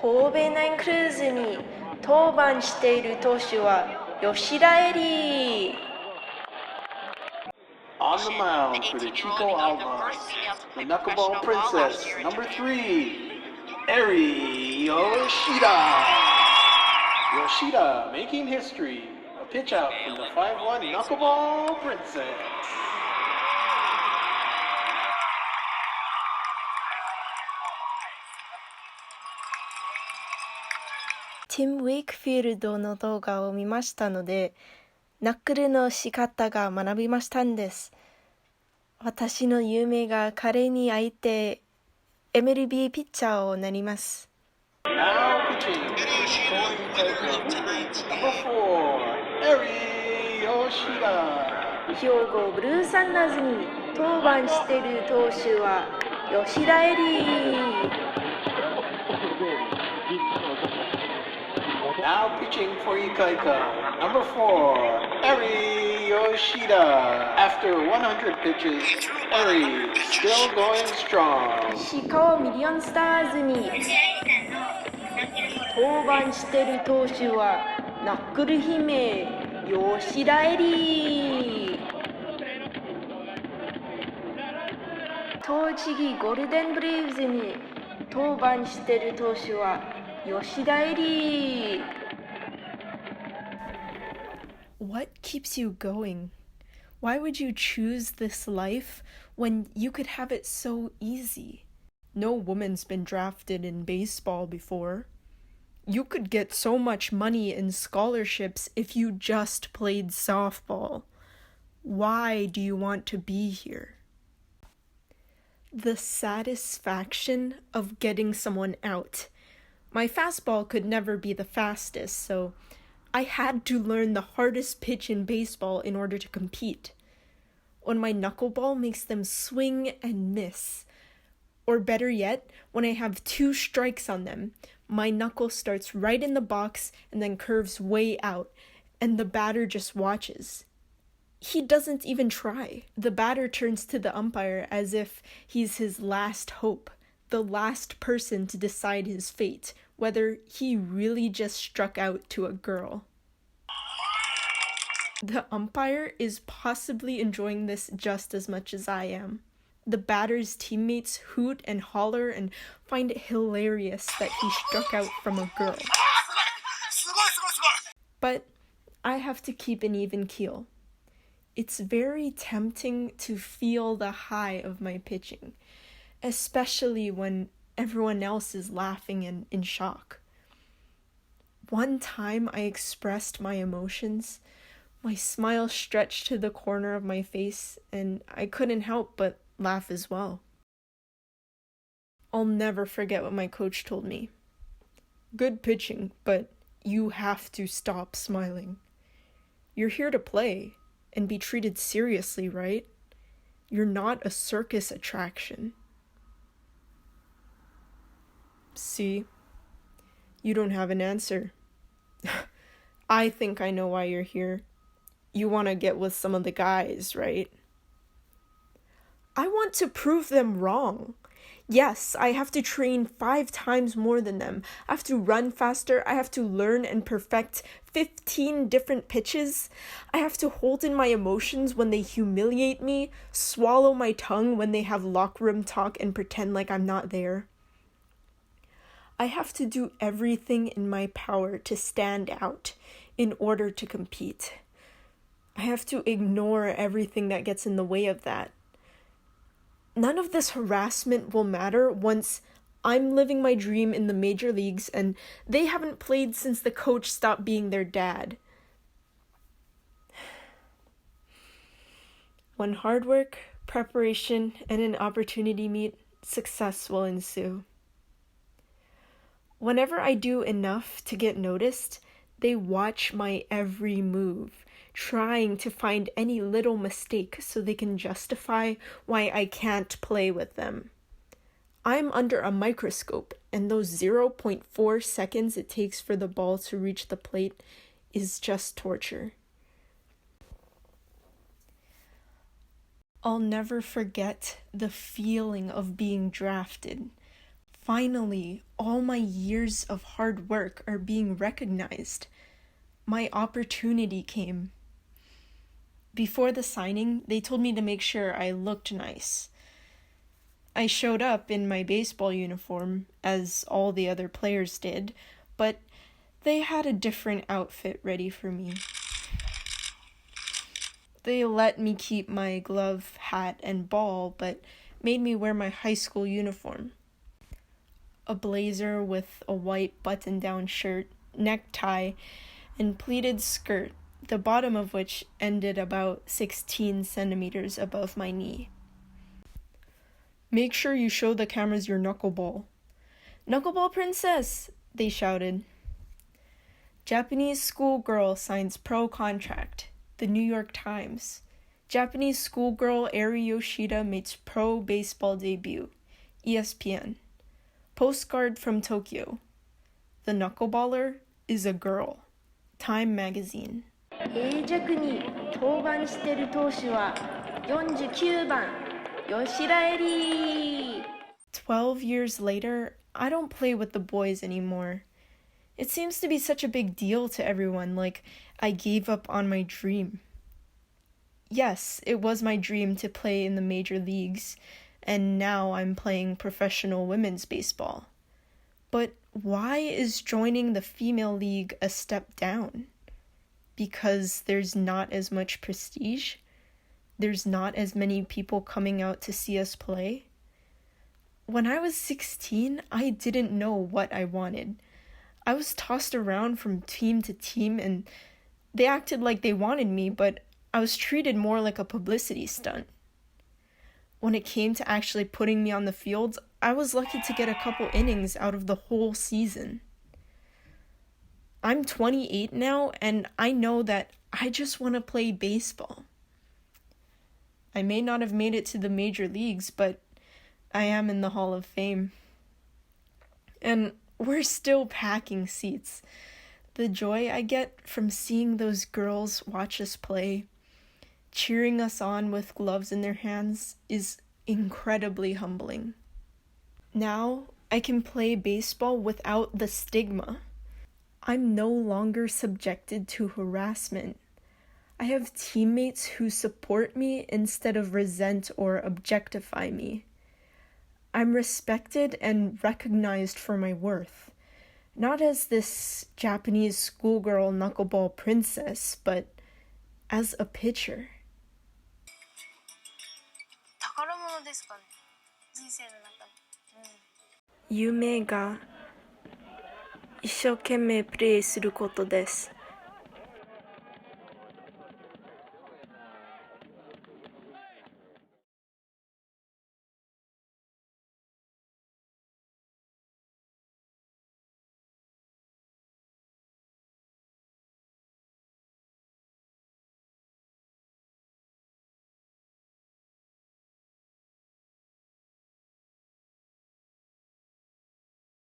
神戸ナインクルーズに登板している投手は吉田エリ。On the mound for the Chico Almas, the Knuckleball Princess, number 3, Eri Yoshida. Yoshida making history. A pitch out from the 5-1 Knuckleball Princess. Tim Wakefield の動画を見ましたので、ナックルの仕方が学びましたんです。私の夢が彼に会えて MLB ピッチャーをなります。Now pitching, number 4, Eri Yoshida. 兵庫ブルーサンダーズに登板している投手は吉田エリ。Now pitching for Ikaika, number 4, Eri Yoshida. After 100 pitches, Eri still going strong. 石川ミリオンスターズに登板している投手はナックル姫吉田エリ。栃木ゴールデンブレイブズに登板している投手は吉田エリ。What keeps you going? Why would you choose this life when you could have it so easy? No woman's been drafted in baseball before. You could get so much money in scholarships if you just played softball. Why do you want to be here? The satisfaction of getting someone out. My fastball could never be the fastest, so I had to learn the hardest pitch in baseball in order to compete. When my knuckleball makes them swing and miss. Or better yet, when I have 2 strikes on them, my knuckle starts right in the box and then curves way out, and the batter just watches. He doesn't even try. The batter turns to the umpire as if he's his last hope, the last person to decide his fate, whether he really just struck out to a girl. The umpire is possibly enjoying this just as much as I am. The batter's teammates hoot and holler and find it hilarious that he struck out from a girl. But I have to keep an even keel. It's very tempting to feel the high of my pitching, especially when everyone else is laughing and in shock. One time I expressed my emotions. My smile stretched to the corner of my face, and I couldn't help but laugh as well. I'll never forget what my coach told me. Good pitching, but you have to stop smiling. You're here to play and be treated seriously, right? You're not a circus attraction. See? You don't have an answer. I think I know why you're here. You want to get with some of the guys, right? I want to prove them wrong. Yes, I have to train 5 times more than them. I have to run faster. I have to learn and perfect 15 different pitches. I have to hold in my emotions when they humiliate me, swallow my tongue when they have locker room talk and pretend like I'm not there. I have to do everything in my power to stand out in order to compete. I have to ignore everything that gets in the way of that. None of this harassment will matter once I'm living my dream in the major leagues and they haven't played since the coach stopped being their dad. When hard work, preparation, and an opportunity meet, success will ensue. Whenever I do enough to get noticed, they watch my every move, trying to find any little mistake so they can justify why I can't play with them. I'm under a microscope, and those 0.4 seconds it takes for the ball to reach the plate is just torture. I'll never forget the feeling of being drafted. Finally, all my years of hard work are being recognized. My opportunity came. Before the signing, they told me to make sure I looked nice. I showed up in my baseball uniform, as all the other players did, but they had a different outfit ready for me. They let me keep my glove, hat, and ball, but made me wear my high school uniform. A blazer with a white button-down shirt, necktie, and pleated skirt, the bottom of which ended about 16 centimeters above my knee. Make sure you show the cameras your knuckleball. Knuckleball princess, they shouted. Japanese schoolgirl signs pro contract. The New York Times. Japanese schoolgirl Eri Yoshida makes pro baseball debut. ESPN. Postcard from Tokyo. The knuckleballer is a girl. Time magazine. 脆弱に登板してる投手は49番吉田えり 12 years later, I don't play with the boys anymore. It seems to be such a big deal to everyone, like I gave up on my dream. Yes, it was my dream to play in the major leagues, and now I'm playing professional women's baseball. But why is joining the female league a step down? Because there's not as much prestige? There's not as many people coming out to see us play? When I was 16, I didn't know what I wanted. I was tossed around from team to team, and they acted like they wanted me, but I was treated more like a publicity stunt. When it came to actually putting me on the field, I was lucky to get a couple innings out of the whole season. I'm 28 now, and I know that I just want to play baseball. I may not have made it to the major leagues, but I am in the Hall of Fame. And we're still packing seats. The joy I get from seeing those girls watch us play, cheering us on with gloves in their hands, is incredibly humbling. Now, I can play baseball without the stigma. I'm no longer subjected to harassment. I have teammates who support me instead of resent or objectify me. I'm respected and recognized for my worth, not as this Japanese schoolgirl knuckleball princess, but as a pitcher. 宝物ですかね人生の中で、夢が一生懸命プレイすることです。